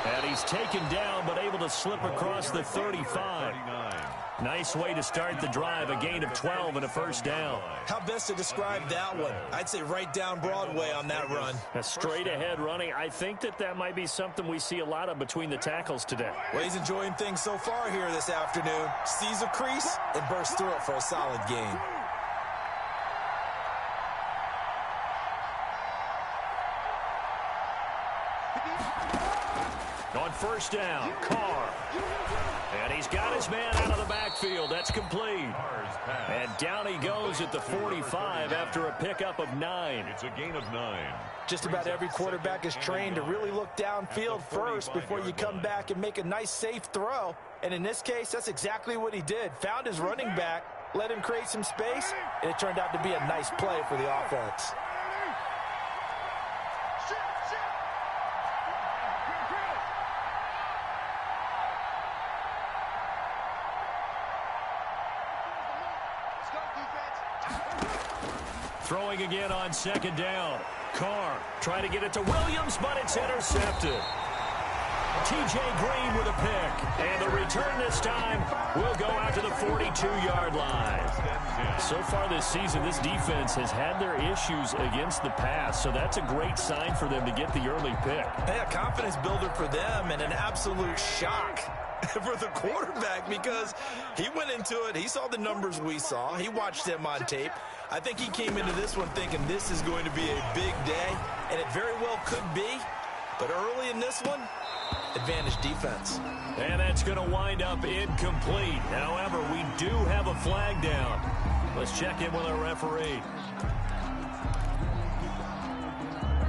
And he's taken down, but able to slip across the 35. Nice way to start the drive, a gain of 12 and a first down. How best to describe that one? I'd say right down Broadway on that run. A straight ahead running. I think that might be something we see a lot of between the tackles today. Well, he's enjoying things so far here this afternoon. Sees a crease and bursts through it for a solid gain. On first down, Carr. And he's got his man out of the backfield. That's complete. And down he goes at the 45 after a pickup of 9. It's a gain of 9. Just about every quarterback is trained to really look downfield first before you come back and make a nice, safe throw. And in this case, that's exactly what he did. Found his running back, let him create some space, and it turned out to be a nice play for the offense. Throwing again on second down. Carr trying to get it to Williams, but it's intercepted. T.J. Green with a pick. And the return this time will go out to the 42-yard line. So far this season, this defense has had their issues against the pass, so that's a great sign for them to get the early pick. Yeah, confidence builder for them and an absolute shock for the quarterback because he went into it. He saw the numbers we saw. He watched them on tape. I think he came into this one thinking this is going to be a big day, and it very well could be. But early in this one, advantage defense. And that's going to wind up incomplete. However, we do have a flag down. Let's check in with our referee.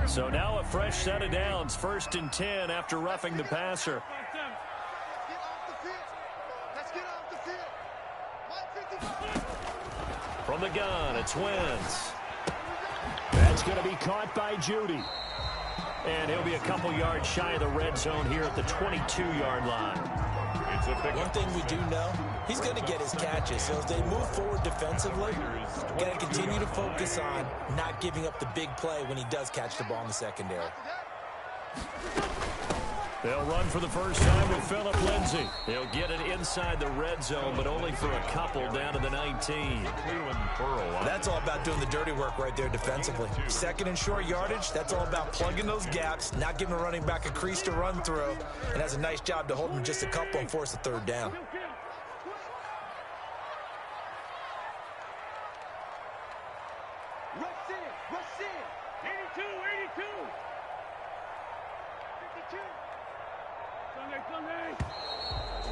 So now a fresh set of downs. 1st and 10 after roughing the passer. From the gun, it's Wentz. That's going to be caught by Judy. And he'll be a couple yards shy of the red zone here at the 22-yard line. It's a big one thing we do know, he's going to get his catches. So as they move forward defensively, got to continue to focus on not giving up the big play when he does catch the ball in the secondary. They'll run for the first time with Phillip Lindsay. They'll get it inside the red zone, but only for a couple down to the 19. That's all about doing the dirty work right there defensively. Second and short yardage, that's all about plugging those gaps, not giving a running back a crease to run through, and has a nice job to hold him just a couple and force a third down.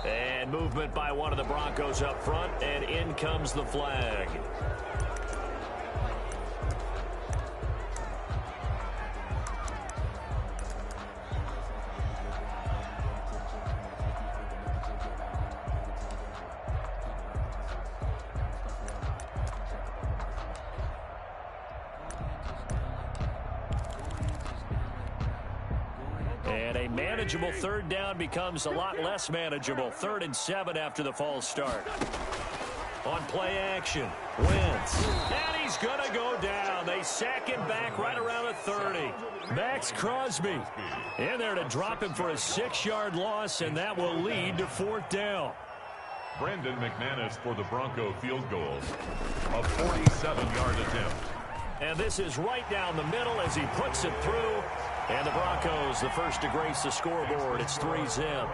And movement by one of the Broncos up front, and in comes the flag. And a manageable third down becomes a lot less manageable. 3rd and 7 after the false start. On play action, Wentz. And he's going to go down. They sack him back right around the 30. Max Crosby in there to drop him for a 6-yard loss, and that will lead to 4th down. Brandon McManus for the Bronco field goal. A 47-yard attempt. And this is right down the middle as he puts it through. And the Broncos, the first to grace the scoreboard. It's 3-zip.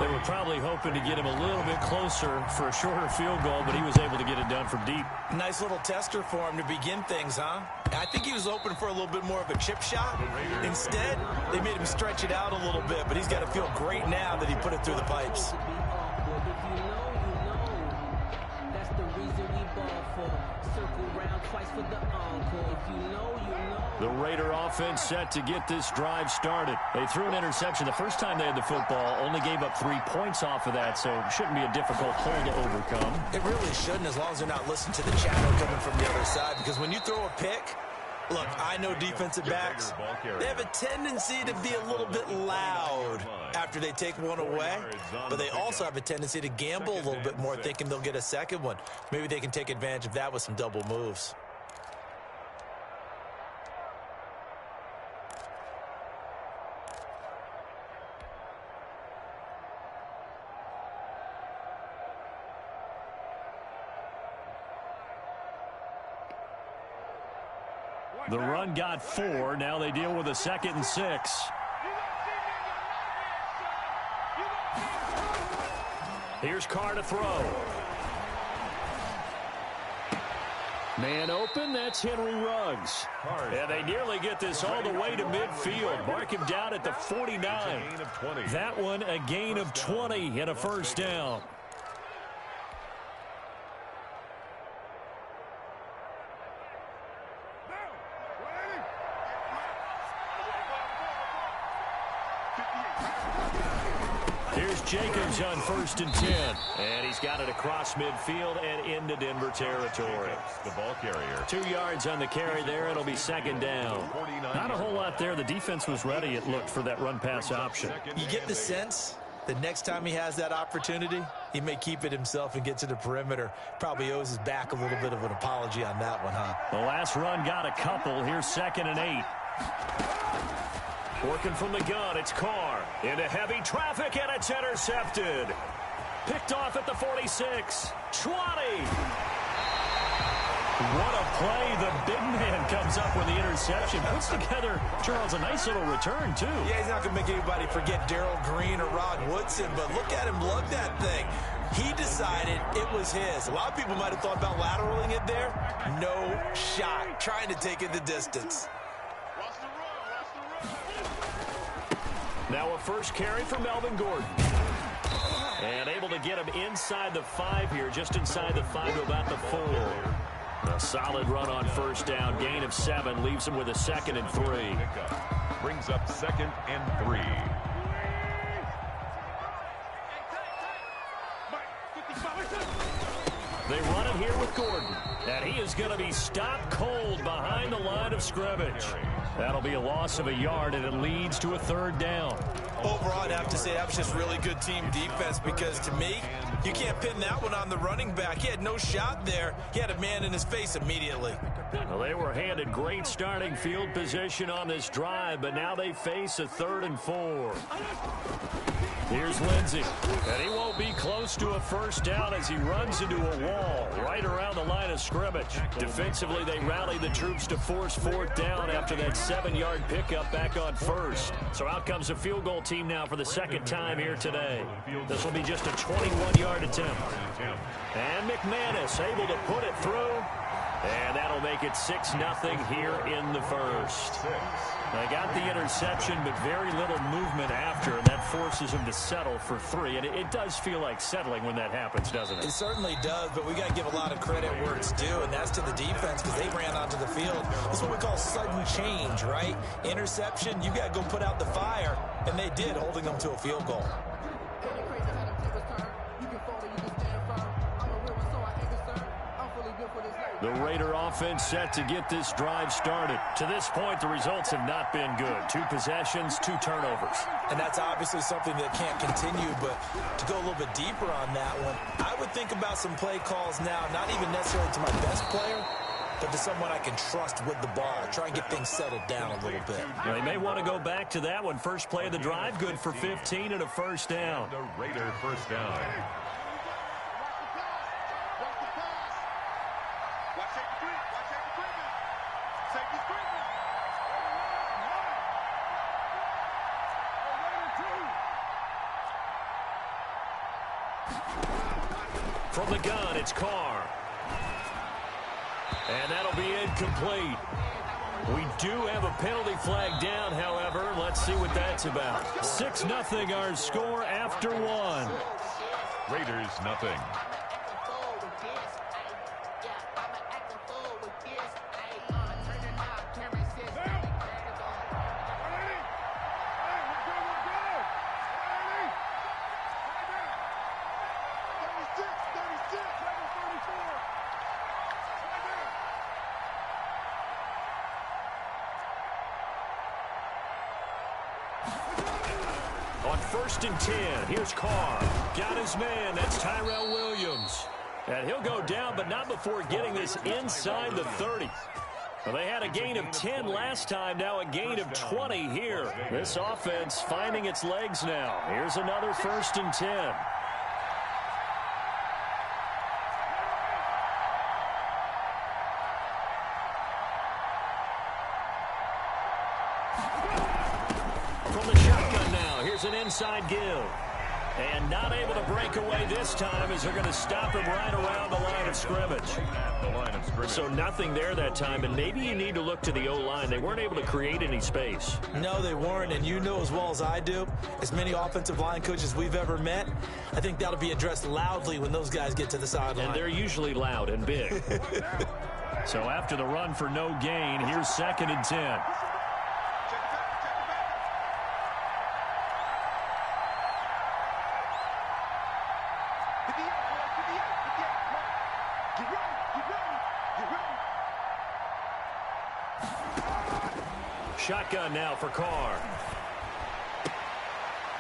They were probably hoping to get him a little bit closer for a shorter field goal, but he was able to get it done from deep. Nice little tester for him to begin things, huh? I think he was hoping for a little bit more of a chip shot. Instead, they made him stretch it out a little bit, but he's got to feel great now that he put it through the pipes. That's the reason we ball for. Circle round twice for the encore. If you know, you know. The Raider offense set to get this drive started. They threw an interception the first time they had the football, only gave up 3 points off of that, so it shouldn't be a difficult play to overcome. It really shouldn't, as long as they're not listening to the chatter coming from the other side, because when you throw a pick, look, I know defensive backs, they have a tendency to be a little bit loud after they take one away, but they also have a tendency to gamble a little bit more, thinking they'll get a second one. Maybe they can take advantage of that with some double moves. The run got 4. Now they deal with a 2nd and 6. Here's Carr to throw. Man open, that's Henry Ruggs. And they nearly get this all the way to midfield. Mark him down at the 49. That one a gain of 20 and a first down. Here's Jacobs on 1st and 10. And he's got it across midfield and into Denver territory. The ball carrier. 2 yards on the carry there. It'll be 2nd down. Not a whole lot there. The defense was ready, it looked, for that run-pass option. You get the sense that next time he has that opportunity, he may keep it himself and get to the perimeter. Probably owes his back a little bit of an apology on that one, huh? The last run got a couple. Here's 2nd and 8. Working from the gun, it's Carr. Into heavy traffic, and it's intercepted. Picked off at the 46. 20. What a play. The big man comes up with the interception. Puts together, Charles, a nice little return, too. Yeah, he's not going to make anybody forget Darrell Green or Rod Woodson, but look at him lug that thing. He decided it was his. A lot of people might have thought about lateraling it there. No shot. Trying to take it the distance. Now a first carry for Melvin Gordon. And able to get him inside the 5 here, just inside the 5 to about the 4. A solid run on first down. Gain of 7 leaves him with a 2nd and 3. Brings up 2nd and 3. They run it here with Gordon. And he is going to be stopped cold behind the line of scrimmage. That'll be a loss of a yard, and it leads to a 3rd down. Overall, I'd have to say that was just really good team defense, because to me, you can't pin that one on the running back. He had no shot there. He had a man in his face immediately. Well, they were handed great starting field position on this drive, but now they face a 3rd and 4. Here's Lindsey, and he won't be close to a first down as he runs into a wall right around the line of scrimmage. Defensively, they rally the troops to force 4th down after that 7-yard pickup back on 1st. So out comes a field goal team now for the 2nd time here today. This will be just a 21-yard attempt. And McManus able to put it through. And that'll make it 6-0 here in the 1st. They got the interception, but very little movement after, and that forces them to settle for 3. And it does feel like settling when that happens, doesn't it? It certainly does, but we got to give a lot of credit where it's due, and that's to the defense, because they ran onto the field. This is what we call sudden change, right? Interception, you got to go put out the fire, and they did, holding them to a field goal. The Raider offense set to get this drive started. To this point, the results have not been good. 2 possessions, 2 turnovers. And that's obviously something that can't continue, but to go a little bit deeper on that one, I would think about some play calls now, not even necessarily to my best player, but to someone I can trust with the ball. Try and get things settled down a little bit. They may want to go back to that one. First play of the drive, good for 15 and a first down. The Raider first down. From the gun, it's Carr. And that'll be incomplete. We do have a penalty flag down, however. Let's see what that's about. 6-0 our score after 1. Raiders nothing. On 1st and 10, here's Carr. Got his man, that's Tyrell Williams. And he'll go down, but not before getting this inside the 30. Well, they had a gain of 10 last time, now a gain of 20 here. This offense finding its legs now. Here's another 1st and 10. here's an inside give. And not able to break away this time as they're going to stop him right around the line of scrimmage. So nothing there that time, and maybe you need to look to the O-line. They weren't able to create any space. No, they weren't, and you know as well as I do, as many offensive line coaches we've ever met, I think that'll be addressed loudly when those guys get to the sideline. And they're usually loud and big. So after the run for no gain, here's 2nd and 10. Shotgun now for Carr.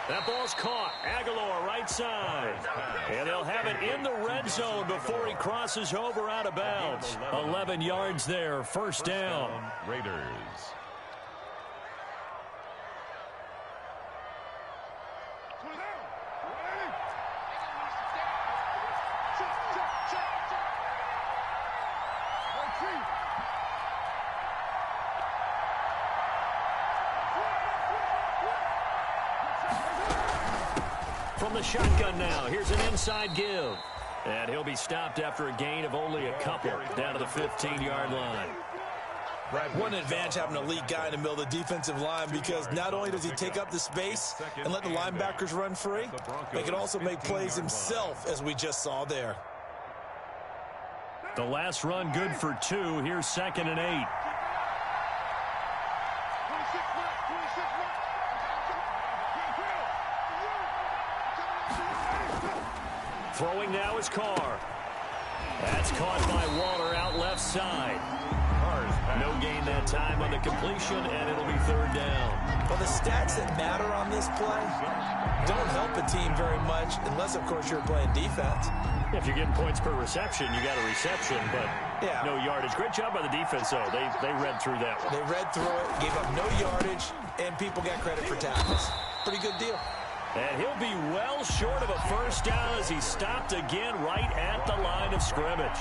That ball's caught. Aguilar right side. And they'll have it in the red zone before he crosses over out of bounds. 11 yards there. First down. Raiders. From the shotgun now, here's an inside give. And he'll be stopped after a gain of only a couple down to the 15-yard line. One advantage having an elite guy in the middle of the defensive line, because not only does he take up the space and let the linebackers run free, but he can also make plays himself, as we just saw there. The last run good for 2. Here's 2nd and 8. Throwing now is Carr. That's caught by Waller out left side. No gain that time on the completion, and it'll be 3rd down. Well, the stats that matter on this play don't help a team very much, unless, of course, you're playing defense. If you're getting points per reception, you got a reception, but no yardage. Great job by the defense, though. They read through that one. They read through it, gave up no yardage, and people got credit for tackles. Pretty good deal. And he'll be well short of a first down as he stopped again right at the line of scrimmage.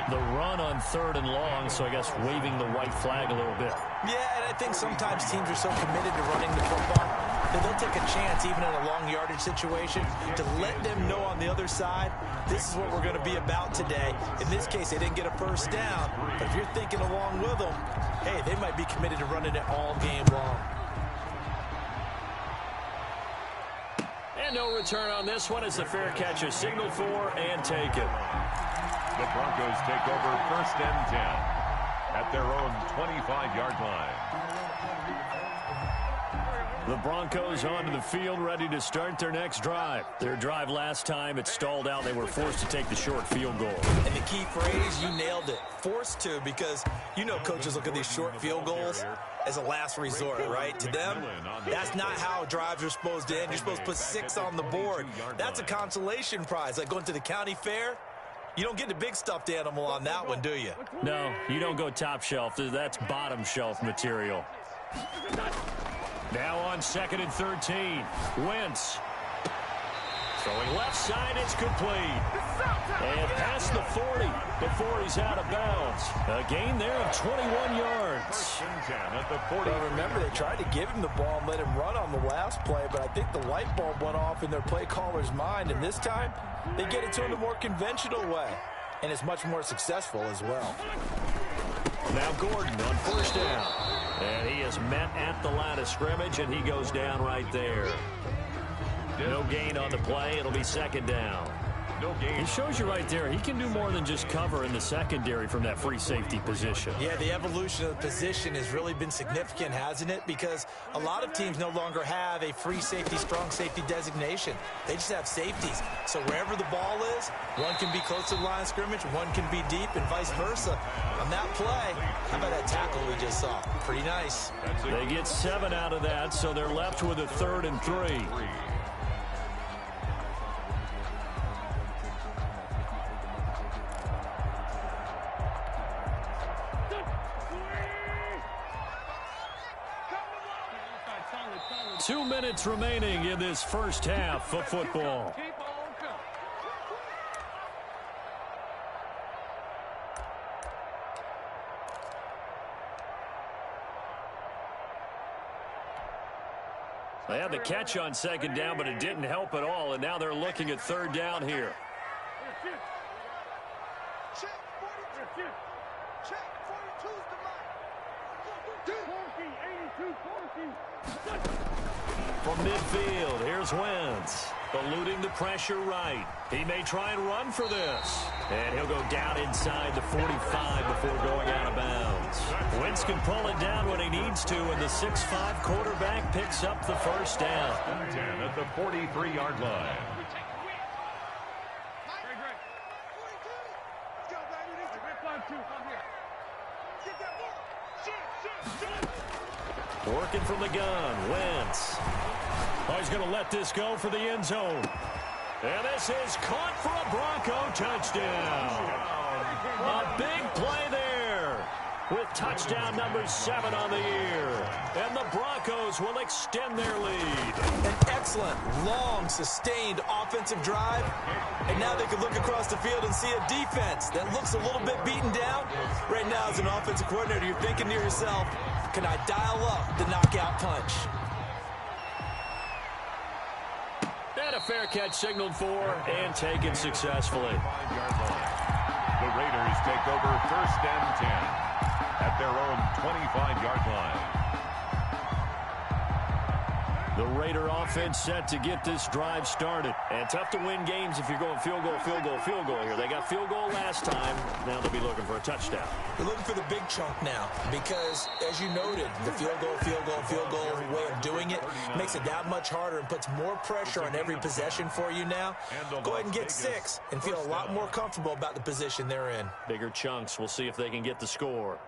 The run on 3rd and long, so I guess waving the white flag a little bit. Yeah, and I think sometimes teams are so committed to running the football that they'll take a chance, even in a long yardage situation, to let them know on the other side, this is what we're going to be about today. In this case, they didn't get a first down, but if you're thinking along with them, hey, they might be committed to running it all game long. And no return on this one as the fair catch is signaled for and taken. The Broncos take over 1st and 10 at their own 25-yard line. The Broncos onto the field, ready to start their next drive. Their drive last time, it stalled out. They were forced to take the short field goal. And the key phrase, you nailed it. Forced to, because you know coaches look at these short field goals as a last resort, right? To them, that's not how drives are supposed to end. You're supposed to put 6 on the board. That's a consolation prize, like going to the county fair. You don't get the big stuffed animal on that one, do you? No, you don't go top shelf. That's bottom shelf material. Now on 2nd and 13. Wentz. Throwing left side, it's complete. And past the 40 before he's out of bounds. A gain there of 21 yards. Well, remember, they tried to give him the ball and let him run on the last play, but I think the light bulb went off in their play caller's mind, and this time they get it to him the more conventional way, and it's much more successful as well. Now Gordon on 1st down. And he is met at the line of scrimmage, and he goes down right there. No gain on the play. It'll be 2nd down. No gain. He shows you right there, he can do more than just cover in the secondary from that free safety position. Yeah, the evolution of the position has really been significant, hasn't it? Because a lot of teams no longer have a free safety, strong safety designation. They just have safeties. So wherever the ball is, one can be close to the line of scrimmage, one can be deep, and vice versa. On that play, how about that tackle we just saw? Pretty nice. They get 7 out of that, so they're left with a 3rd and 3. Two minutes remaining in this first half of football. They had the catch on second down, but it didn't help at all, and now they're looking at third down here. From midfield, here's Wentz. Eluding the pressure right. He may try and run for this. And he'll go down inside the 45 before going out of bounds. Wentz can pull it down when he needs to, and the 6'5" quarterback picks up the first down. 10 at the 43-yard line. Working from the gun, Wentz. Oh, he's going to let this go for the end zone. And this is caught for a Bronco touchdown. A big play there with touchdown number 7 on the year. And the Broncos will extend their lead. An excellent, long, sustained offensive drive. And now they can look across the field and see a defense that looks a little bit beaten down. Right now, as an offensive coordinator, you're thinking to yourself, can I dial up the knockout punch? And a fair catch signaled for and taken successfully. The Raiders take over 1st and 10 at their own 25-yard line. The Raider offense set to get this drive started. And tough to win games if you're going field goal, field goal, field goal here. They got field goal last time. Now they'll be looking for a touchdown. They're looking for the big chunk now because, as you noted, the field goal way of doing it makes it that much harder and puts more pressure on every possession for you now. Go ahead and get 6 and feel a lot more comfortable about the position they're in. Bigger chunks. We'll see if they can get the score.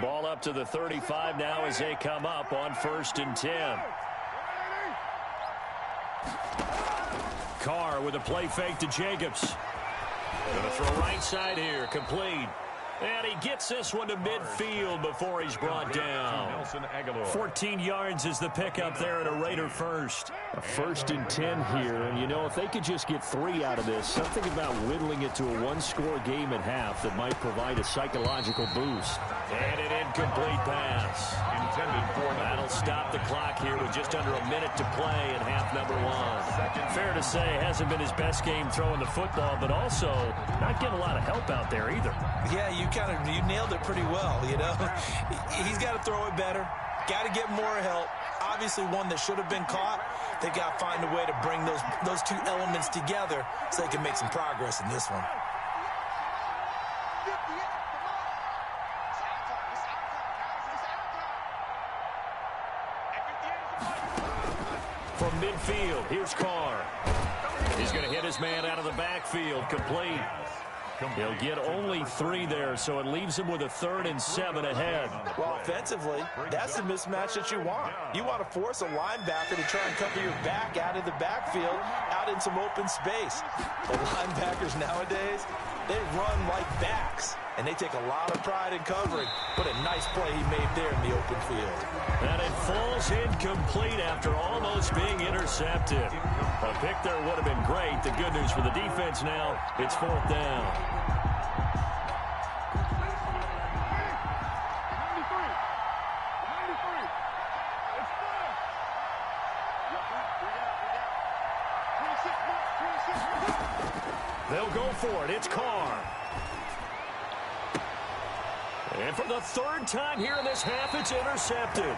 Ball up to the 35 now as they come up on 1st and 10. Carr with a play fake to Jacobs. Going to throw right side here, complete. And he gets this one to midfield before he's brought down. 14 yards is the pickup there at a Raider first. A 1st and 10 here, and you know, if they could just get 3 out of this, something about whittling it to a one-score game at half that might provide a psychological boost. And an incomplete pass. That'll stop the clock here with just under a minute to play in half number 1. Fair to say, hasn't been his best game throwing the football, but also not getting a lot of help out there either. Yeah, you nailed it pretty well, you know. He's got to throw it better. Got to get more help. Obviously one that should have been caught. They got to find a way to bring those two elements together so they can make some progress in this one. From midfield, here's Carr. He's going to hit his man out of the backfield, complete. He'll get only 3 there, so it leaves him with a 3rd and 7 ahead. Well, offensively, that's the mismatch that you want. You want to force a linebacker to try and cover your back out of the backfield, out in some open space. The linebackers nowadays, they run like backs, and they take a lot of pride in covering. What a nice play he made there in the open field. And it falls incomplete after almost being intercepted. A pick there would have been great. The good news for the defense now, it's 4th down. They'll go for it. It's Carr. And for the 3rd time here in this half, it's intercepted.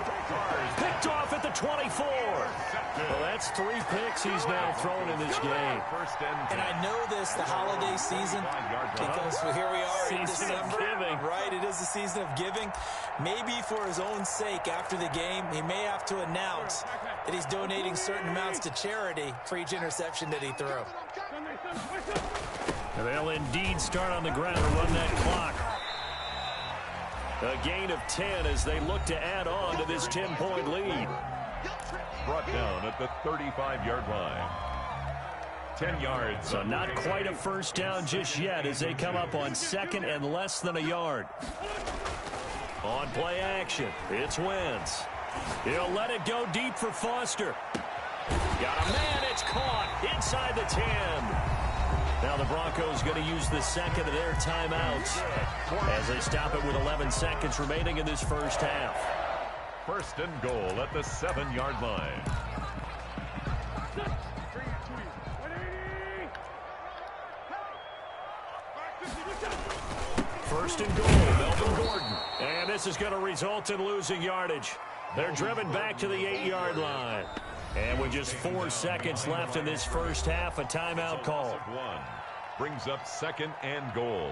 Picked off at the 24. Well, that's 3 picks he's now thrown in this game. And I know this, the holiday season, because here we are in December. Right, it is the season of giving. Maybe for his own sake after the game, he may have to announce that he's donating certain amounts to charity for each interception that he threw. And they'll indeed start on the ground and run that clock. A gain of 10 as they look to add on to this 10-point lead. Brought down at the 35-yard line. 10 yards. So not quite a first down just yet as they come up on 2nd and less than a yard. On play action, it's Wentz. He'll let it go deep for Foster. Got a man, it's caught inside the 10. Now the Broncos going to use the 2nd of their timeouts as they stop it with 11 seconds remaining in this first half. 1st and goal at the 7-yard line. first and goal, Melvin Gordon. And this is going to result in losing yardage. They're driven back to the 8-yard line. And with just 4 seconds left in this first half, a timeout call. Brings up second and goal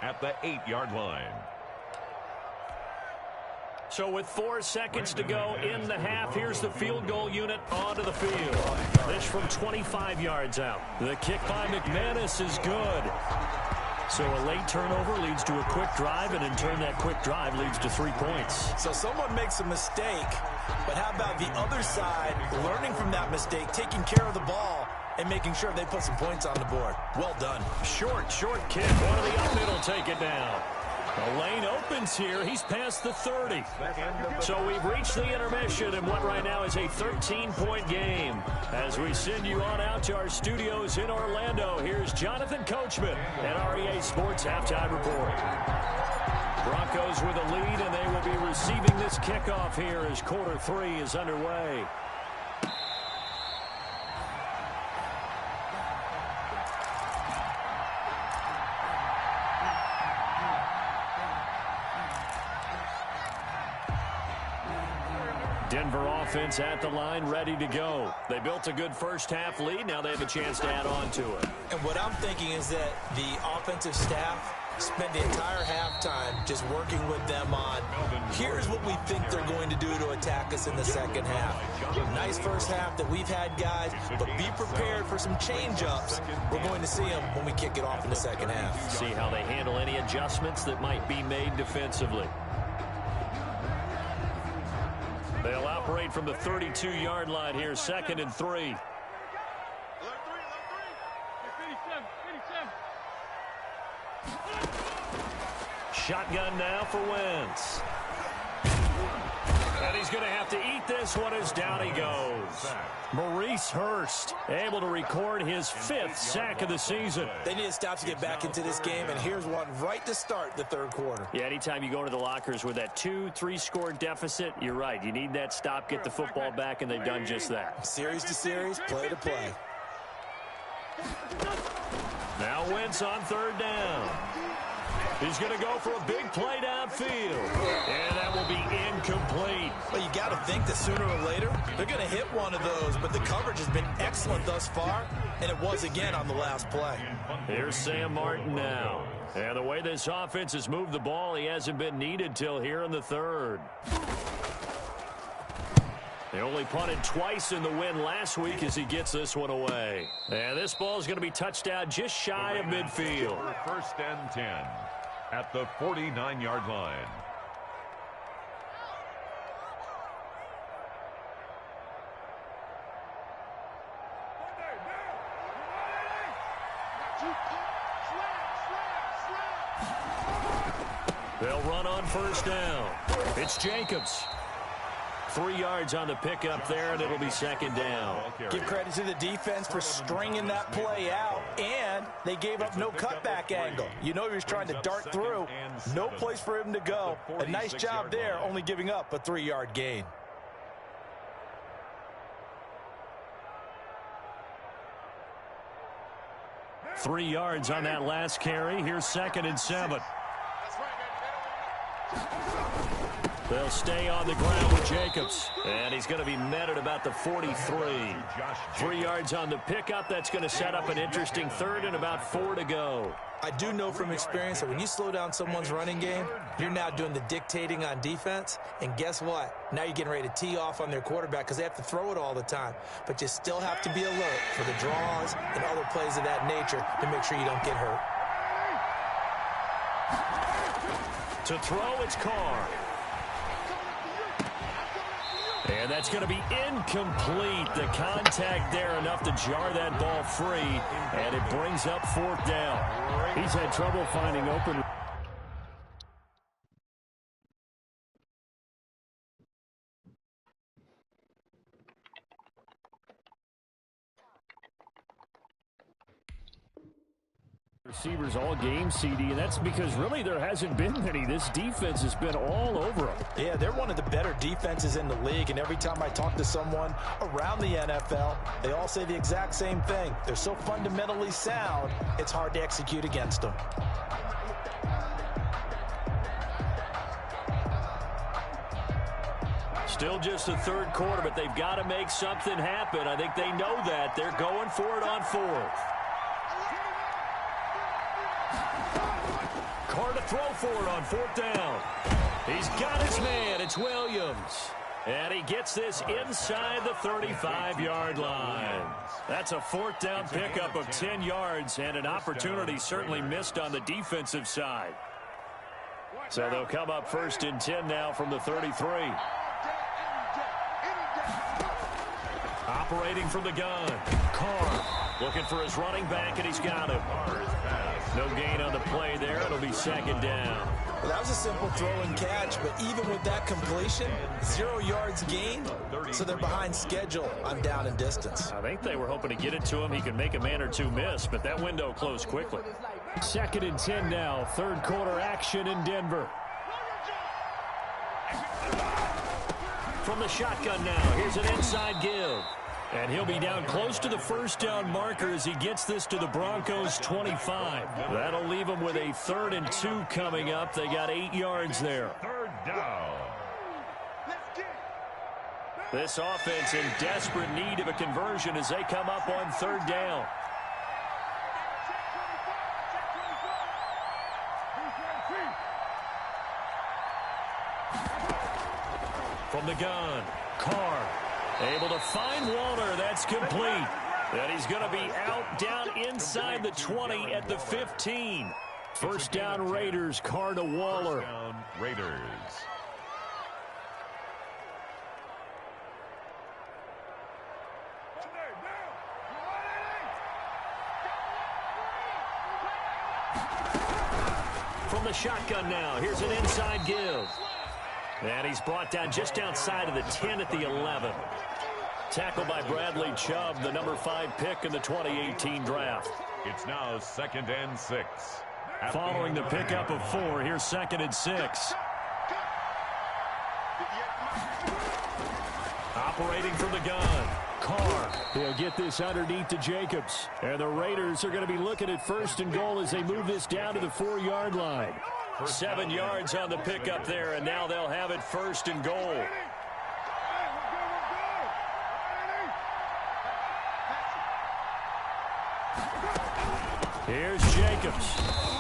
at the 8-yard line. So with 4 seconds to go in the half, here's the field goal unit onto the field. This from 25 yards out. The kick by McManus is good. So a late turnover leads to a quick drive, and in turn that quick drive leads to 3 points. So someone makes a mistake, but how about the other side learning from that mistake, taking care of the ball, and making sure they put some points on the board. Well done. Short kick. One of the up middle take it down. The lane opens here. He's past the 30. So we've reached the intermission in what right now is a 13-point game. As we send you on out to our studios in Orlando, here's Jonathan Coachman at REA Sports Halftime Report. Broncos with a lead, and they will be receiving this kickoff here as quarter 3 is underway. Denver offense at the line, ready to go. They built a good first half lead. Now they have a chance to add on to it. And what I'm thinking is that the offensive staff spent the entire halftime just working with them on, here's what we think they're going to do to attack us in the second half. Nice first half that we've had, guys, but be prepared for some change-ups. We're going to see them when we kick it off in the second half. See how they handle any adjustments that might be made defensively. They'll operate from the 32-yard line here, 2nd and 3. Shotgun now for Wentz. And he's going to have to eat this one as down he goes. Maurice Hurst able to record his 5th sack of the season. They need to stop to get back into this game, and here's one right to start the third quarter. Yeah, anytime you go to the lockers with that 2-3 score deficit, you're right. You need that stop, get the football back, and they've done just that. Series to series, play to play. Now Wentz on 3rd down. He's going to go for a big play downfield. And that will be incomplete. Well, you got to think that sooner or later, they're going to hit one of those, but the coverage has been excellent thus far, and it was again on the last play. Here's Sam Martin now. And the way this offense has moved the ball, he hasn't been needed till here in the 3rd. They only punted twice in the win last week as he gets this one away. And this ball is going to be touched out just shy of midfield. 1st and 10 at the 49-yard line. They'll run on 1st down. It's Jacobs. 3 yards on the pickup there, and it'll be 2nd down. Give credit to the defense for stringing that play out, and they gave up no cutback angle. You know he was trying to dart through. No place for him to go. A nice job there, only giving up a 3-yard gain. Three yards on that last carry. Here's 2nd and 7. They'll stay on the ground with Jacobs. And he's going to be met at about the 43. 3 yards on the pickup. That's going to set up an interesting 3rd and about 4 to go. I do know from experience that when you slow down someone's running game, you're now doing the dictating on defense. And guess what? Now you're getting ready to tee off on their quarterback because they have to throw it all the time. But you still have to be alert for the draws and other plays of that nature to make sure you don't get hurt. To throw, it's Carr. And that's going to be incomplete. The contact there enough to jar that ball free. And it brings up 4th down. He's had trouble finding open. Receivers all game, CD, and that's because really there hasn't been many. This defense has been all over them. Yeah, they're one of the better defenses in the league, and every time I talk to someone around the NFL, they all say the exact same thing. They're so fundamentally sound, it's hard to execute against them. Still just the third quarter, but they've got to make something happen. I think they know that. They're going for it on fourth. Carr to throw for it on fourth down. He's got his man. It's Williams. And he gets this inside the 35-yard line. That's a fourth down pickup of 10 yards and an opportunity certainly missed on the defensive side. So they'll come up first and 10 now from the 33. Operating from the gun. Carr looking for his running back, and he's got him. No gain on the play there. It'll be second down. Well, that was a simple throw and catch, but even with that completion, 0 yards gained, so they're behind schedule on down and distance. I think they were hoping to get it to him. He could make a man or two miss, but that window closed quickly. Second and 10 now. Third quarter action in Denver. From the shotgun now. Here's an inside give. And he'll be down close to the first down marker as he gets this to the Broncos 25. That'll leave them with a 3rd and 2 coming up. They got 8 yards there. Third down. This offense in desperate need of a conversion as they come up on 3rd down. From the gun, Carr. Able to find Waller. That's complete. And he's going to be out down inside the 20 at the 15. First down Raiders. Carr to Waller. First down Raiders. From the shotgun now. Here's an inside give. And he's brought down just outside of the 10 at the 11. Tackled by Bradley Chubb, the number 5 pick in the 2018 draft. It's now 2nd and 6. Following the pickup of 4, here's 2nd and 6. Operating from the gun. Carr. He'll get this underneath to Jacobs. And the Raiders are going to be looking at 1st and goal as they move this down to the 4-yard line. 7 yards on the pickup there, and now they'll have it 1st and goal. Here's Jacobs.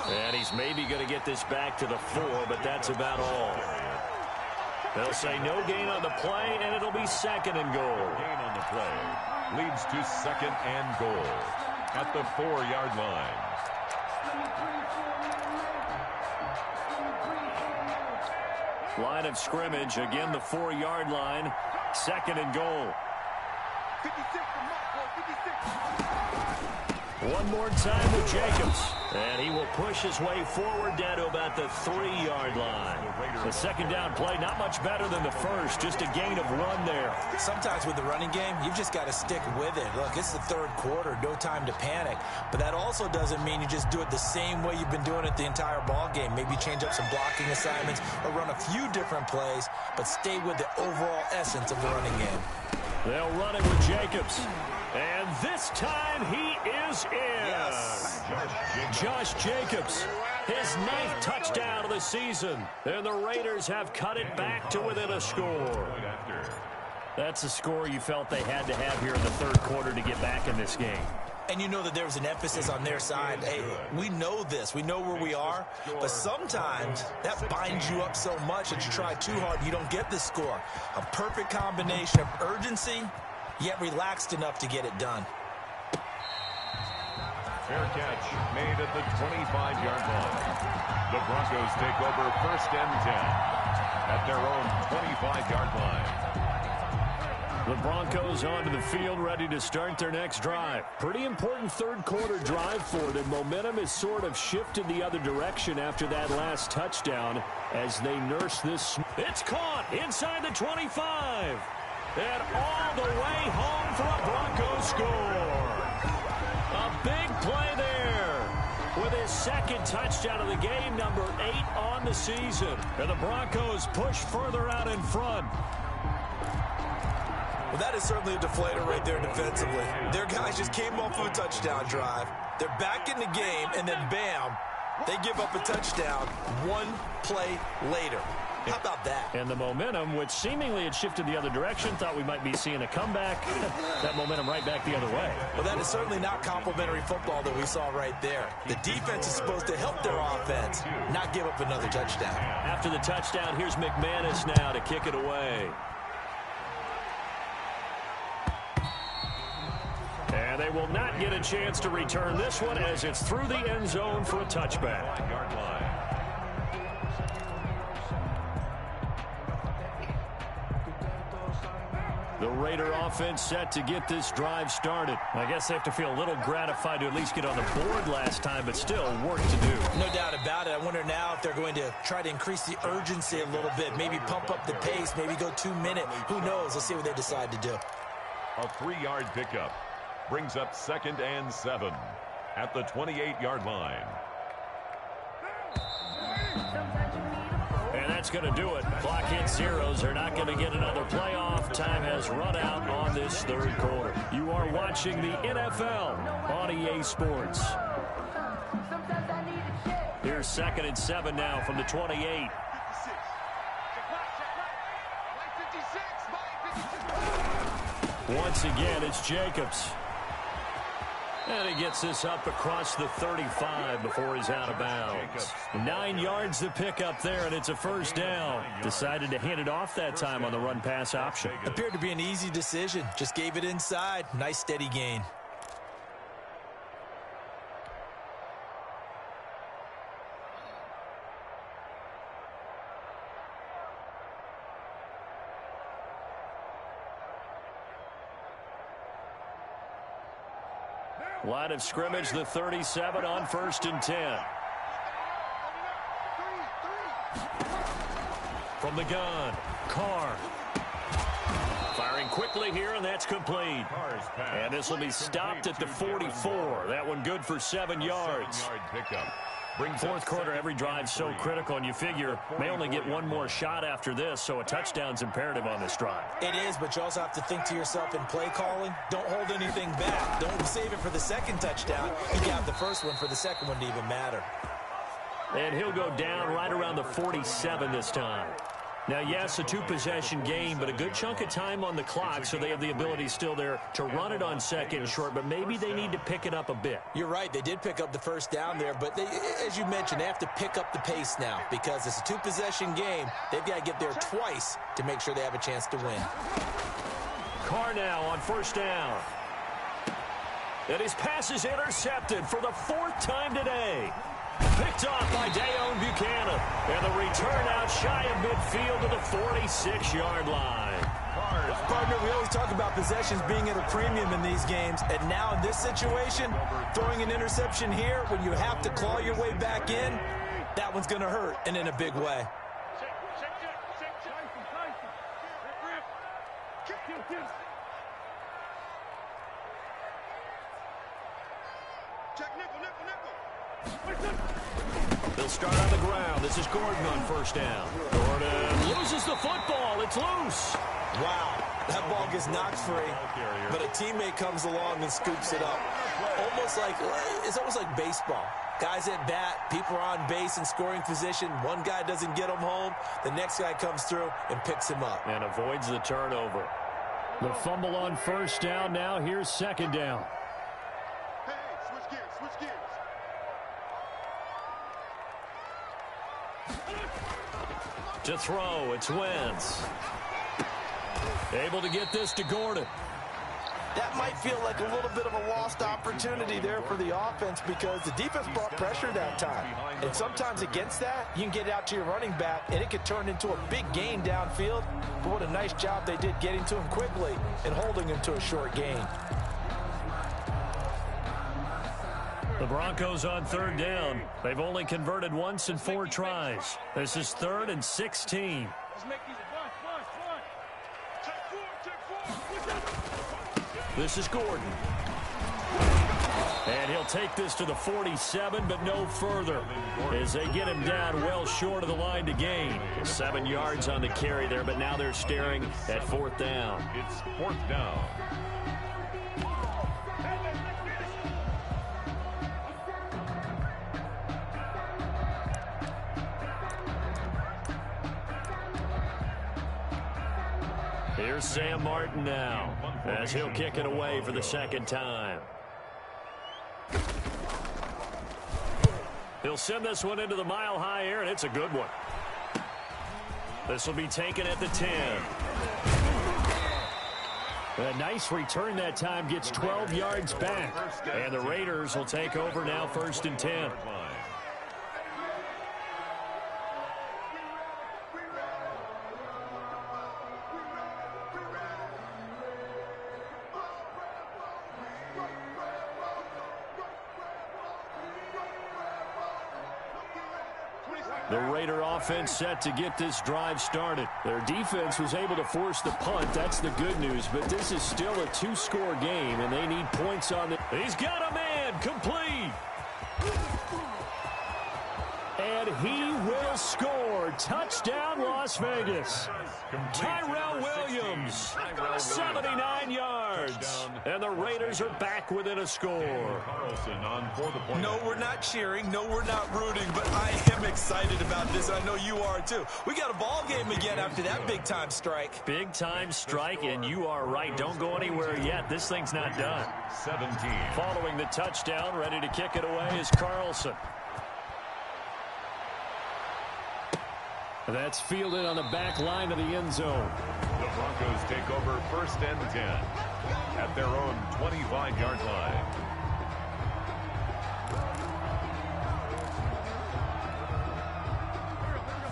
And he's maybe going to get this back to the 4, but that's about all. They'll say no gain on the play, and it'll be 2nd and goal. Gain on the play leads to 2nd and goal at the 4-yard line. Line of scrimmage, again the 4-yard line, 2nd and goal. 56. One more time with Jacobs. And he will push his way forward down to about the 3-yard line. The second down play, not much better than the first, just a gain of 1 there. Sometimes with the running game, you've just got to stick with it. Look, it's the 3rd quarter, no time to panic. But that also doesn't mean you just do it the same way you've been doing it the entire ball game. Maybe change up some blocking assignments or run a few different plays, but stay with the overall essence of the running game. They'll run it with Jacobs. And this time he is in. Yes. Josh Jacobs, his 9th touchdown of the season. And the Raiders have cut it back to within a score. That's a score you felt they had to have here in the 3rd quarter to get back in this game. And you know that there was an emphasis on their side. Hey, we know this. We know where we are. But sometimes that binds you up so much that you try too hard, you don't get the score. A perfect combination of urgency, yet relaxed enough to get it done. Fair catch made at the 25-yard line. The Broncos take over 1st and 10 at their own 25-yard line. The Broncos onto the field, ready to start their next drive. Pretty important 3rd quarter drive for them. Momentum has sort of shifted the other direction after that last touchdown as they nurse this. It's caught inside the 25. And all the way home for a Broncos score. A big play there with his 2nd touchdown of the game, number 8 on the season. And the Broncos push further out in front. Well, that is certainly a deflator right there defensively. Their guys just came off of a touchdown drive. They're back in the game, and then bam, they give up a touchdown 1 play later. How about that? And the momentum, which seemingly had shifted the other direction, thought we might be seeing a comeback. That momentum right back the other way. Well, that is certainly not complimentary football that we saw right there. The defense is supposed to help their offense, not give up another touchdown. After the touchdown, here's McManus now to kick it away. And they will not get a chance to return this one as it's through the end zone for a touchback. The Raider offense set to get this drive started. I guess they have to feel a little gratified to at least get on the board last time, but still work to do. No doubt about it. I wonder now if they're going to try to increase the urgency a little bit, maybe pump up the pace, maybe go 2-minute. Who knows? Let's see what they decide to do. A 3-yard pickup brings up 2nd and 7 at the 28-yard line. And that's going to do it. Clock hits zeros. They're not going to get another playoff. Time has run out on this third quarter. You are watching the NFL on EA Sports. Here's 2nd and 7 now from the 28. Once again, it's Jacobs. And he gets this up across the 35 before he's out of bounds. 9 yards to pick up there, and it's a first down. Decided to hand it off that time on the run-pass option. Appeared to be an easy decision. Just gave it inside. Nice, steady gain. Line of scrimmage, the 37 on 1st and 10. From the gun, Carr. Firing quickly here, and that's complete. And this will be stopped at the 44. That one good for 7 yards. 7-yard pickup. Fourth quarter, every drive so critical, and you figure may only get one more shot after this, so a touchdown's imperative on this drive. It is, but you also have to think to yourself in play calling, don't hold anything back. Don't save it for the second touchdown. You got the first one for the second one to even matter. And he'll go down right around the 47 this time. Now, yes, a 2-possession game, but a good chunk of time on the clock, so they have the ability still there to run it on 2nd and short, but maybe they need to pick it up a bit. You're right. They did pick up the first down there, but they, as you mentioned, they have to pick up the pace now because it's a 2-possession game. They've got to get there twice to make sure they have a chance to win. Carr now on 1st down. And his pass is intercepted for the 4th time today. Picked off by Dayon Buchanan. And the return out shy of midfield to the 46-yard line. Partner, we always talk about possessions being at a premium in these games. And now in this situation, throwing an interception here when you have to claw your way back in, that one's going to hurt, and in a big way. They'll start on the ground. This is Gordon on 1st down. Gordon loses the football. It's loose. Wow, that ball gets knocked free, but a teammate comes along and scoops it up. It's almost like baseball. Guys at bat, people are on base in scoring position. One guy doesn't get him home. The next guy comes through and picks him up. And avoids the turnover. The fumble on 1st down. Now here's 2nd down. Hey, switch gears. To throw, it's Wentz. Able to get this to Gordon. That might feel like a little bit of a lost opportunity there for the offense because the defense brought pressure that time. And sometimes against that, you can get it out to your running back, and it could turn into a big gain downfield. But what a nice job they did getting to him quickly and holding him to a short gain. The Broncos on 3rd down. They've only converted once in 4 tries. This is 3rd and 16. This is Gordon. And he'll take this to the 47, but no further as they get him down well short of the line to gain. 7 yards on the carry there, but now they're staring at 4th down. It's 4th down. Here's Sam Martin now, as he'll kick it away for the second time. He'll send this one into the mile-high air, and it's a good one. This will be taken at the 10. A nice return that time, gets 12 yards back. And the Raiders will take over now, 1st and 10. The Raider offense set to get this drive started. Their defense was able to force the punt. That's the good news. But this is still a 2-score game, and they need points on it. He's got a man. Complete. And he will score. Touchdown, Las Vegas. Tyrell Williams, 79 yards. And the Raiders are back within a score. No, we're not cheering. No, we're not rooting. But I am excited about this. I know you are, too. We got a ball game again after that big-time strike. Big-time strike, and you are right. Don't go anywhere yet. This thing's not done. 17. Following the touchdown, ready to kick it away is Carlson. That's fielded on the back line of the end zone. The Broncos take over 1st and 10 at their own 25-yard line.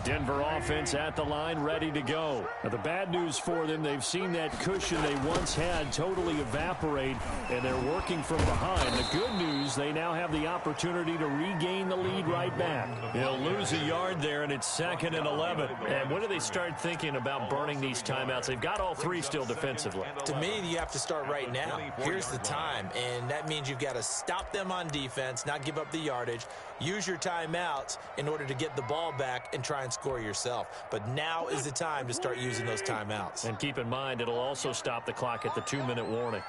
Denver offense at the line, ready to go. Now, the bad news for them, they've seen that cushion they once had totally evaporate, and they're working from behind. The good news, they now have the opportunity to regain the lead right back. He'll lose a yard there, and it's 2nd and 11. And when do they start thinking about burning these timeouts? They've got all 3 still defensively. To me, you have to start right now. Here's the time, and that means you've got to stop them on defense, not give up the yardage, use your timeouts in order to get the ball back and try and score yourself. But now is the time to start using those timeouts. And keep in mind, it'll also stop the clock at the 2-minute warning.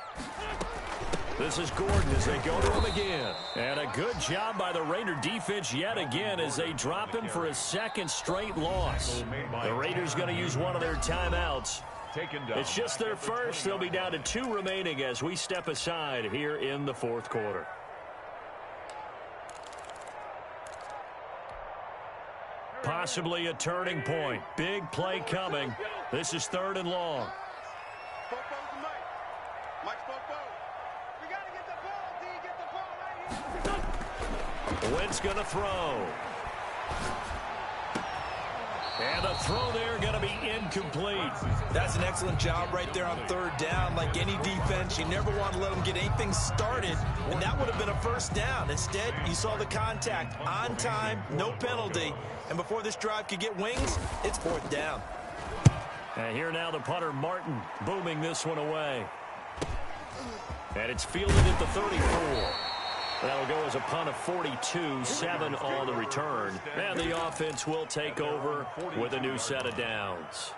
This is Gordon as they go to him again. And a good job by the Raider defense yet again as they drop him for a 2nd straight loss. The Raiders going to use one of their timeouts. It's just their first. They'll be down to 2 remaining as we step aside here in the 4th quarter. Possibly a turning point. Big play coming. This is 3rd and long. Wentz going to throw. And the throw there going to be incomplete. That's an excellent job right there on 3rd down. Like any defense, you never want to let them get anything started, and that would have been a 1st down. Instead, you saw the contact on time, no penalty, and before this drive could get wings, it's 4th down. And here now the punter, Martin, booming this one away. And it's fielded at the 34. That'll go as a punt of 42, 7 on the return. And the offense will take over with a new set of downs.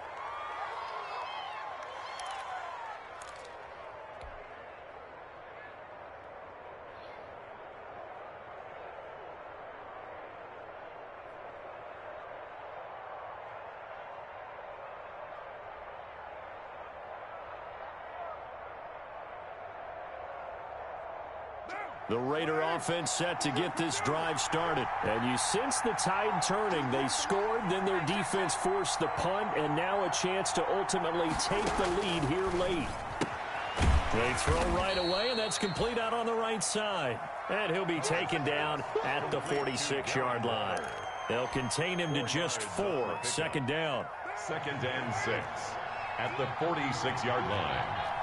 The Raider offense set to get this drive started. And you sense the tide turning. They scored, then their defense forced the punt, and now a chance to ultimately take the lead here late. They throw right away, and that's complete out on the right side. And he'll be taken down at the 46-yard line. They'll contain him to just 4. 2nd down. 2nd and 6 at the 46-yard line.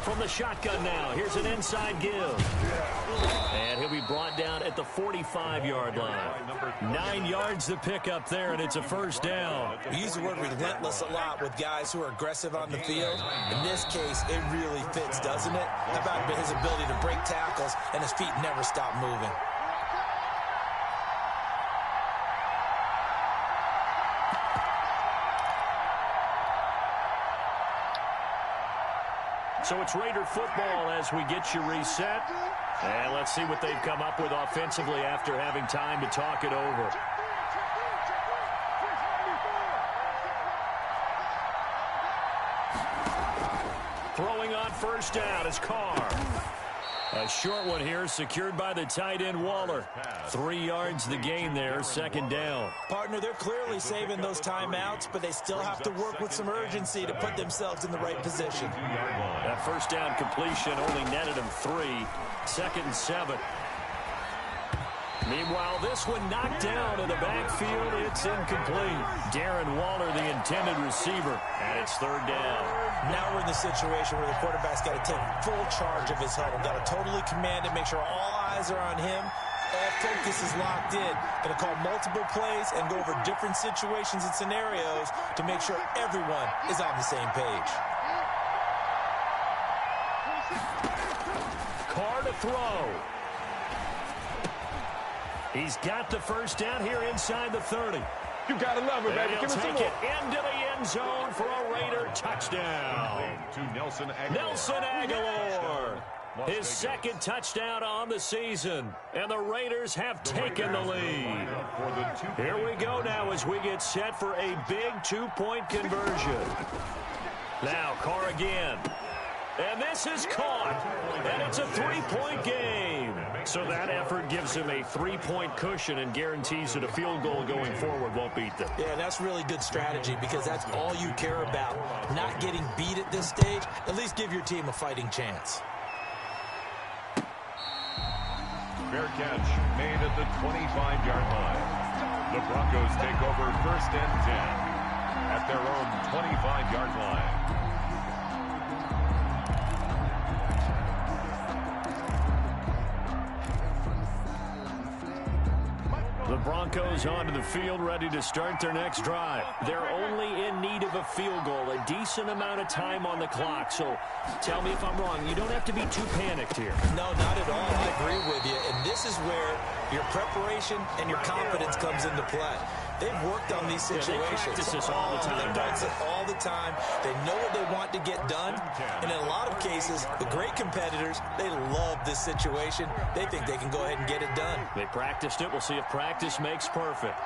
From the shotgun now, here's an inside give. And he'll be brought down at the 45-yard line. 9 yards to pick up there, and it's a 1st down. We use the word relentless a lot with guys who are aggressive on the field. In this case, it really fits, doesn't it? How about his ability to break tackles and his feet never stop moving? So it's Raider football as we get you reset. And let's see what they've come up with offensively after having time to talk it over. Throwing on first down is Carr. A short one here, secured by the tight end Waller. 3 yards the gain there, second down. Partner, they're clearly saving those timeouts, but they still have to work with some urgency to put themselves in the right position. That first down completion only netted him 3. 2nd and 7. Meanwhile, this one knocked down in the backfield. It's incomplete. Darren Waller, the intended receiver, and it's 3rd down. Now we're in the situation where the quarterback's got to take full charge of his huddle. Got to totally command it, make sure all eyes are on him. All focus is locked in. Going to call multiple plays and go over different situations and scenarios to make sure everyone is on the same page. Carr to throw. He's got the first down here inside the 30. You gotta love it, baby. He'll take it into the end zone for a Raider touchdown. To Nelson Aguilar. Nelson Aguilar. His 2nd touchdown on the season. And the Raiders have taken the lead. Here we go now as we get set for a big 2-point conversion. Now Carr again. And this is caught. And it's a 3-point game. So that effort gives him a 3-point cushion and guarantees that a field goal going forward won't beat them. Yeah, that's really good strategy because that's all you care about. Not getting beat at this stage. At least give your team a fighting chance. Fair catch made at the 25-yard line. The Broncos take over 1st and 10 at their own 25-yard line. The Broncos onto the field, ready to start their next drive. They're only in need of a field goal, a decent amount of time on the clock. So tell me if I'm wrong. You don't have to be too panicked here. No, not at all. I agree with you. And this is where your preparation and your confidence comes into play. They've worked on these situations. They practice this all the time. They practice it all the time. They know what they want to get done. And in a lot of cases, the great competitors, they love this situation. They think they can go ahead and get it done. They practiced it. We'll see if practice makes perfect.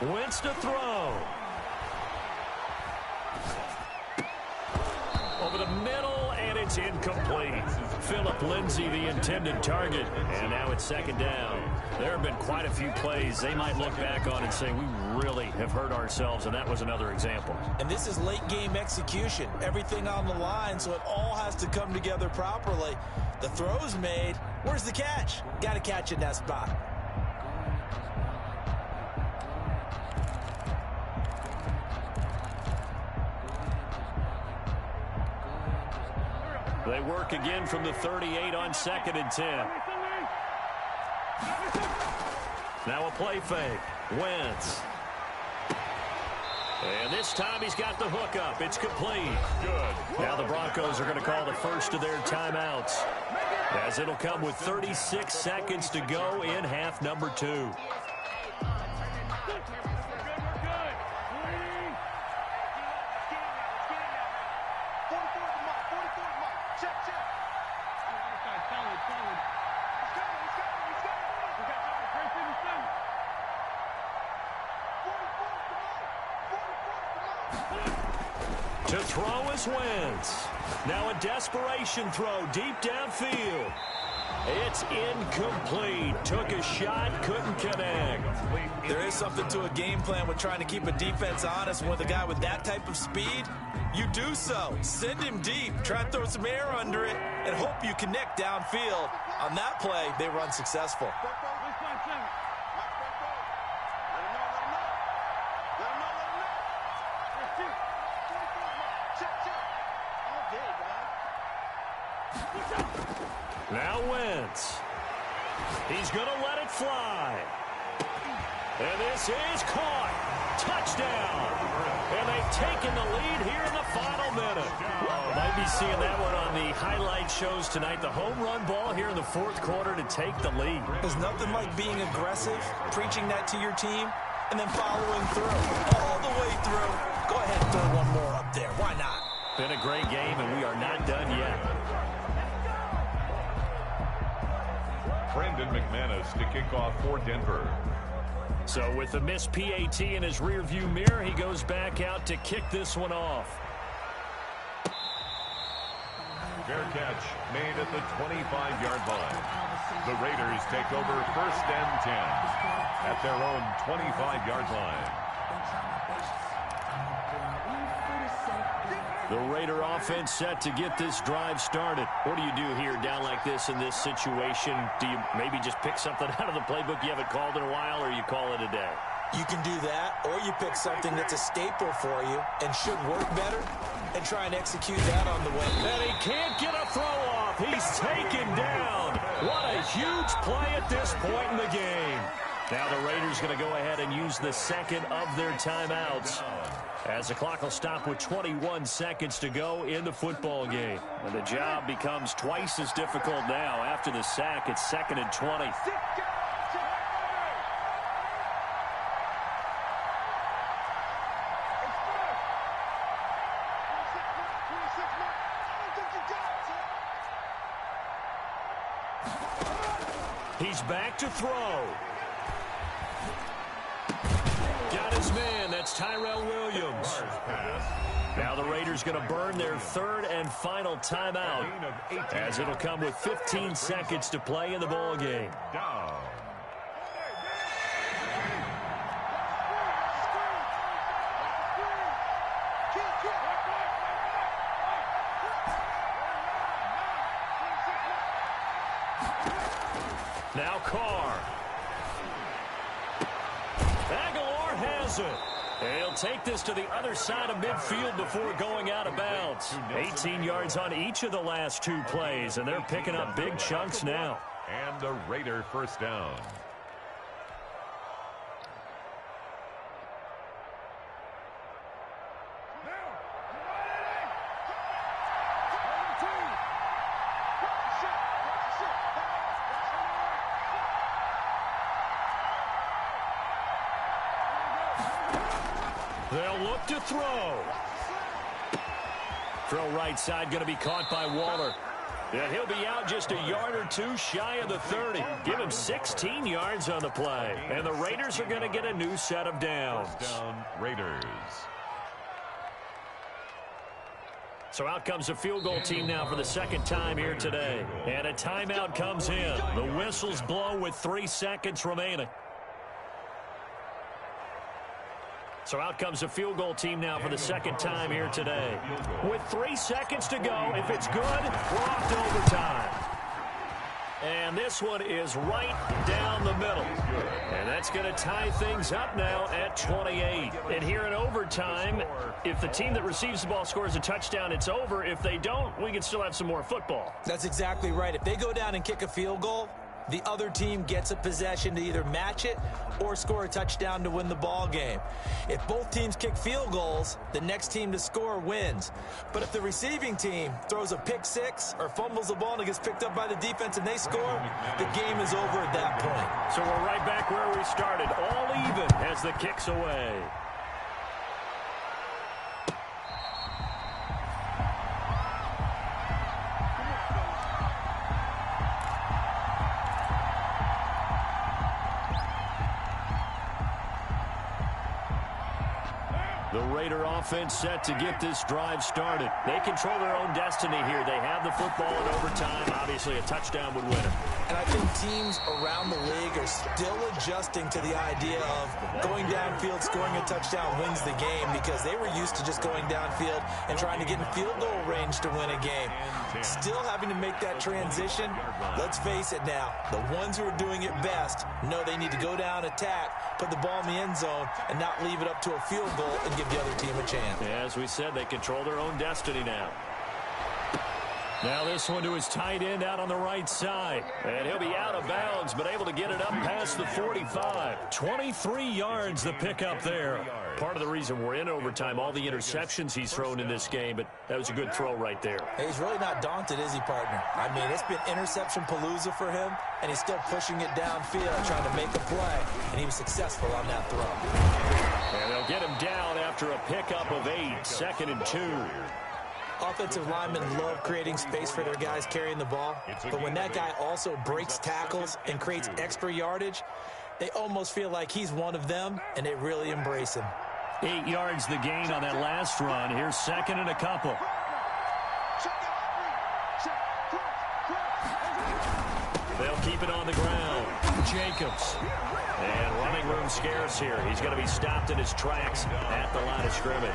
Wentz to throw. Over the middle, and it's incomplete. Phillip Lindsay, the intended target, and now it's 2nd down. There have been quite a few plays they might look back on and say, we really have hurt ourselves, and that was another example. And this is late-game execution. Everything on the line, so it all has to come together properly. The throw's made. Where's the catch? Got to catch it in that spot. They work again from the 38 on 2nd and 10. Now a play fake. Wentz. And this time he's got the hook up. It's complete. Good. Now the Broncos are going to call the first of their timeouts, as it'll come with 36 seconds to go in half number 2. To throw is Wentz. Now a desperation throw deep downfield. It's incomplete. Took a shot, couldn't connect. There is something to a game plan with trying to keep a defense honest. With a guy with that type of speed, you do so. Send him deep. Try and throw some air under it and hope you connect downfield. On that play, they were unsuccessful. Now Wentz. He's going to let it fly. And this is caught. Touchdown. And they've taken the lead here in the final minute. Might be seeing that one on the highlight shows tonight. The home run ball here in the 4th quarter to take the lead. There's nothing like being aggressive, preaching that to your team, and then following through. All the way through. Go Go ahead and throw one more up there. Why not? Been a great game, and we are not done yet. Brandon McManus to kick off for Denver. So with the missed PAT in his rearview mirror, he goes back out to kick this one off. Fair catch made at the 25-yard line. The Raiders take over 1st and 10 at their own 25-yard line. The Raider offense set to get this drive started. What do you do here down like this in this situation? Do you maybe just pick something out of the playbook you haven't called in a while, or you call it a day? You can do that, or you pick something that's a staple for you and should work better and try and execute that on the way. And he can't get a throw off. He's taken down. What a huge play at this point in the game. Now the Raiders going to go ahead and use the second of their timeouts, as the clock will stop with 21 seconds to go in the football game. And the job becomes twice as difficult now. After the sack, it's 2nd and 20. He's back to throw. Got his man. That's Tyrell Williams. Now the Raiders going to burn their 3rd and final timeout, as it'll come with 15 seconds to play in the ball game. Now Carr. Aguilar has it. He'll take this to the other side of midfield before going out of bounds. 18 yards on each of the last 2 plays, and they're picking up big chunks now. And a Raider 1st down. They'll look to throw. Throw right side, going to be caught by Waller. And he'll be out just a yard or 2 shy of the 30. Give him 16 yards on the play. And the Raiders are going to get a new set of downs. 1st down, Raiders. So out comes the field goal team now for the 2nd time here today. And a timeout comes in. The whistles blow with 3 seconds remaining. So out comes the field goal team now for the 2nd time here today. With 3 seconds to go, if it's good, we're off to overtime. And this one is right down the middle. And that's going to tie things up now at 28. And here in overtime, if the team that receives the ball scores a touchdown, it's over. If they don't, we can still have some more football. That's exactly right. If they go down and kick a field goal, the other team gets a possession to either match it or score a touchdown to win the ball game. If both teams kick field goals, the next team to score wins. But if the receiving team throws a pick 6 or fumbles the ball and it gets picked up by the defense and they score, the game is over at that point. So we're right back where we started, all even as the kick's away. The Raider offense set to get this drive started. They control their own destiny here. They have the football in overtime. Obviously, a touchdown would win it. And I think teams around the league are still adjusting to the idea of going downfield, scoring a touchdown wins the game, because they were used to just going downfield and trying to get in field goal range to win a game. Still having to make that transition. Let's face it now, the ones who are doing it best know they need to go down, attack, put the ball in the end zone, and not leave it up to a field goal and give the other team a chance. As we said, they control their own destiny now. Now this one to his tight end out on the right side. And he'll be out of bounds, but able to get it up past the 45. 23 yards the pickup there. Part of the reason we're in overtime, all the interceptions he's thrown in this game, but that was a good throw right there. Hey, he's really not daunted, is he, partner? I mean, it's been interception palooza for him, and he's still pushing it downfield, trying to make a play, and he was successful on that throw. And they'll get him down after a pickup of 8, 2nd and 2. Offensive linemen love creating space for their guys carrying the ball, but when that guy also breaks tackles and creates extra yardage, they almost feel like he's one of them, and they really embrace him. 8 yards the gain on that last run. Here's 2nd and a couple. They'll keep it on the ground. Jacobs. And running room scarce here. He's going to be stopped in his tracks at the line of scrimmage.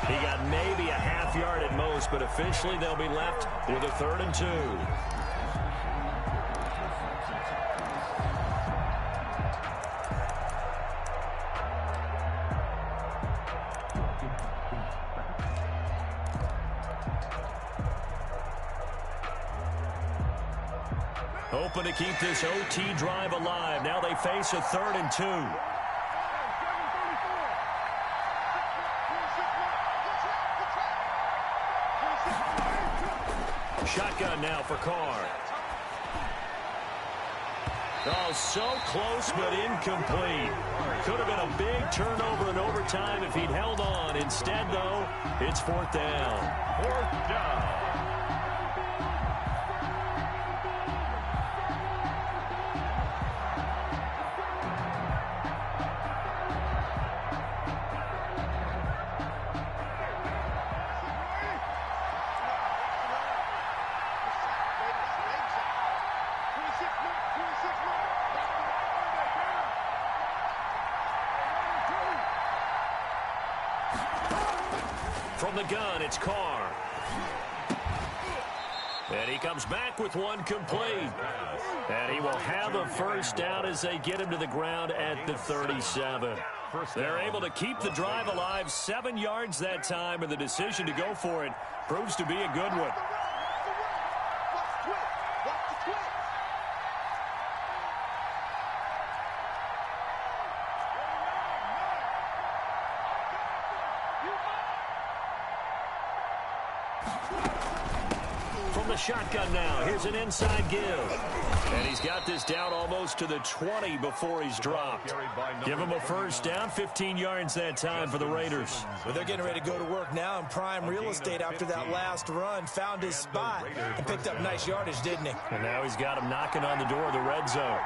He got maybe a half yard at most, but officially they'll be left with a 3rd and 2. Hoping to keep this OT drive alive. Now they face a 3rd and 2. Shotgun now for Carr. Oh, so close but incomplete. Could have been a big turnover in overtime if he'd held on. Instead, though, it's 4th down. 4th down. From the gun, it's Carr. And he comes back with one complete. And he will have a 1st down as they get him to the ground at the 37. They're able to keep the drive alive. 7 yards that time, and the decision to go for it proves to be a good one. From the shotgun now, here's an inside give. And he's got this down almost to the 20 before he's dropped. Give him a 1st down, 15 yards that time for the Raiders. Well, they're getting ready to go to work now in prime real estate after that last run. Found his spot and picked up nice yardage, didn't he? And now he's got him knocking on the door of the red zone.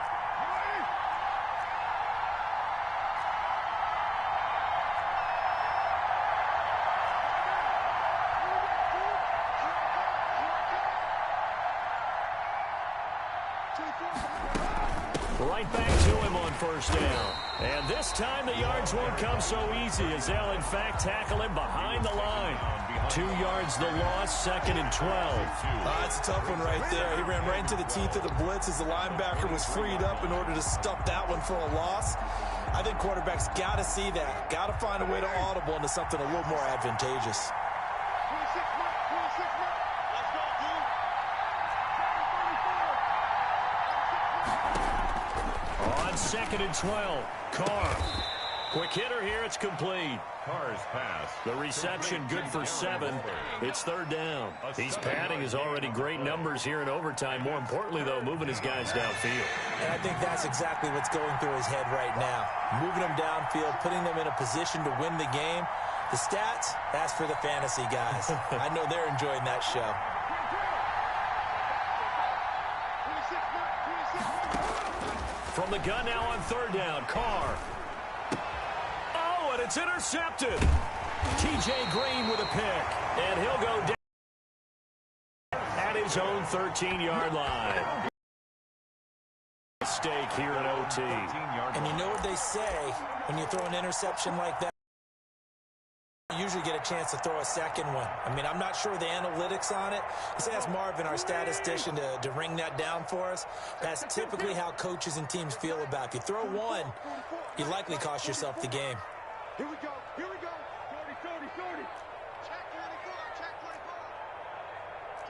Right back to him on 1st down. And this time the yards won't come so easy as they'll, in fact, tackle him behind the line. 2 yards the loss, 2nd and 12. That's a tough one right there. He ran right into the teeth of the blitz as the linebacker was freed up in order to stuff that one for a loss. I think quarterbacks got to see that. Got to find a way to audible into something a little more advantageous. On 2nd and 12, Carr. Quick hitter here, it's complete. Carr's pass. The reception good for 7. It's 3rd down. He's padding his already great numbers here in overtime. More importantly, though, moving his guys downfield. And I think that's exactly what's going through his head right now. Moving them downfield, putting them in a position to win the game. The stats, that's for the fantasy guys. I know they're enjoying that show. From the gun now on 3rd down, Carr. Oh, and it's intercepted. T.J. Green with a pick, and he'll go down at his own 13-yard line. Mistake here in OT. And you know what they say when you throw an interception like that? You usually get a chance to throw a second one. I mean, I'm not sure the analytics on it. Let's ask Marvin, our statistician, to ring that down for us. That's typically how coaches and teams feel about it. If you throw one, you likely cost yourself the game. Here we go. Here we go. 30, 30, 30. Check 24. Check 24.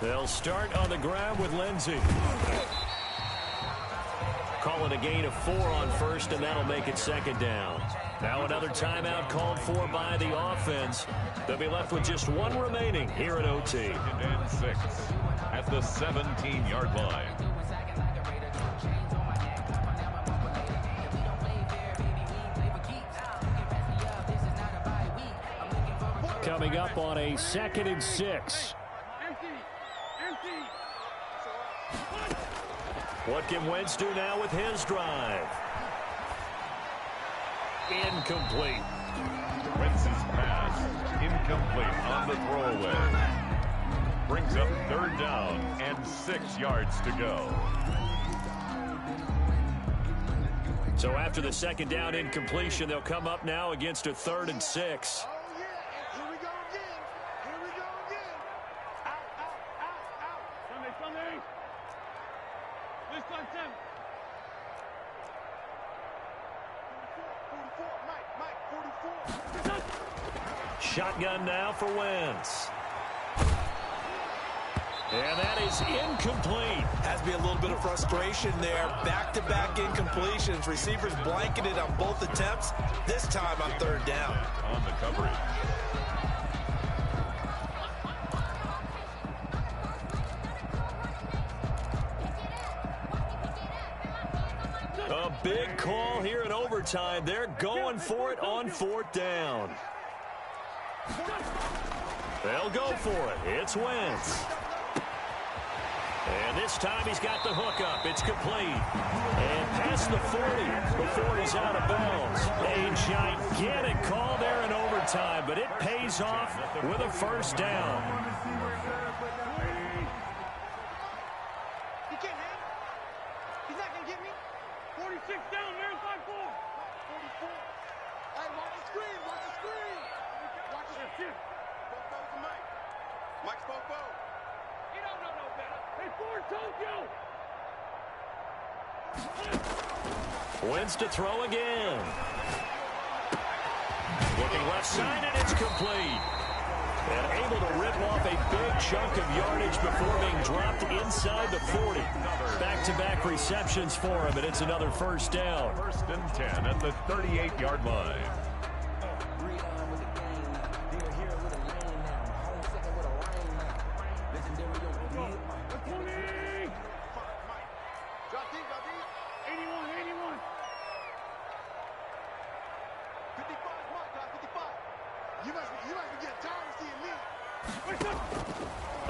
They'll start on the ground with Lindsey. Call it a gain of 4 on first, and that'll make it second down. Now another timeout called for by the offense. They'll be left with just 1 remaining here at OT. 2nd and 6 at the 17-yard line. Coming up on a 2nd and 6. What can Wentz do now with his drive? Incomplete. Wentz's pass incomplete on the throwaway. Brings up 3rd down and 6 yards to go. So after the 2nd down incompletion, they'll come up now against a 3rd and 6. Shotgun now for Wentz. And that is incomplete. Has to be a little bit of frustration there. Back-to-back incompletions. Receivers blanketed on both attempts. This time on 3rd down. On the coverage. A big call here in overtime. They're going for it on 4th down. They'll go for it. It's Wentz. And this time he's got the hook up. It's complete. And past the 40 before he's out of bounds. A gigantic call there in overtime, but it pays off with a 1st down. He can't hit. He's not going to get me. 46 down, man. 5-4. 44. Hey, watch the screen. Watch the screen. Watch the shift. Bofo's the Mike. Mike's Bofo. He don't know no better. Hey, Ford Tokyo. Wentz to throw again. Looking left side, and it's complete. And able to rip off a big chunk of yardage before being dropped inside the 40. Back-to-back receptions for him, and it's another 1st down. 1st and 10 at the 38-yard line.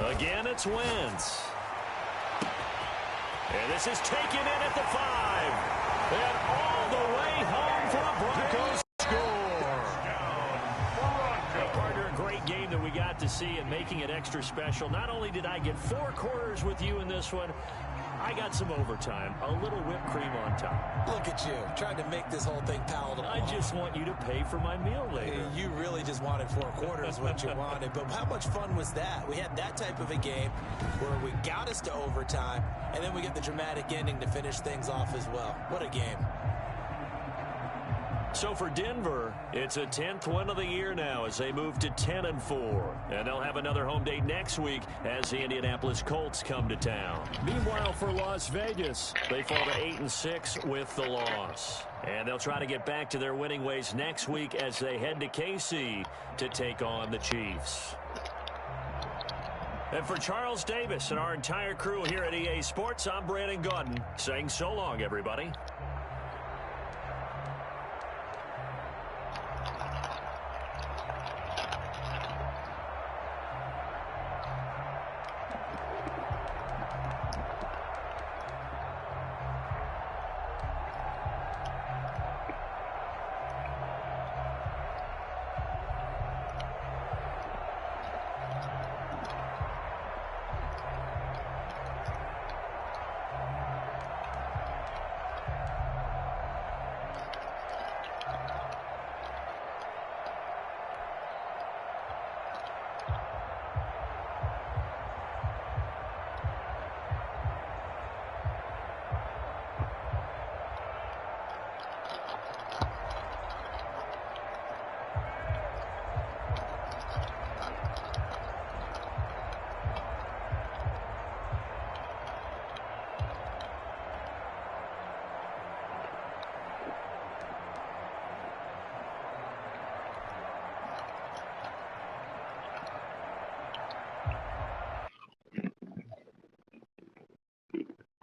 Again, it's Wentz. And this is taken in at the 5. And all the way home for a Broncos score. Partner, a great game that we got to see and making it extra special. Not only did I get 4 quarters with you in this one, I got some overtime, a little whipped cream on top. Look at you, trying to make this whole thing palatable. I just want you to pay for my meal later. You really just wanted 4 quarters, what you wanted. But how much fun was that? We had that type of a game where we got us to overtime, and then we get the dramatic ending to finish things off as well. What a game. So for Denver, it's a 10th win of the year now as they move to 10-4. And they'll have another home day next week as the Indianapolis Colts come to town. Meanwhile, for Las Vegas, they fall to 8-6 with the loss. And they'll try to get back to their winning ways next week as they head to KC to take on the Chiefs. And for Charles Davis and our entire crew here at EA Sports, I'm Brandon Gaudin saying so long, everybody.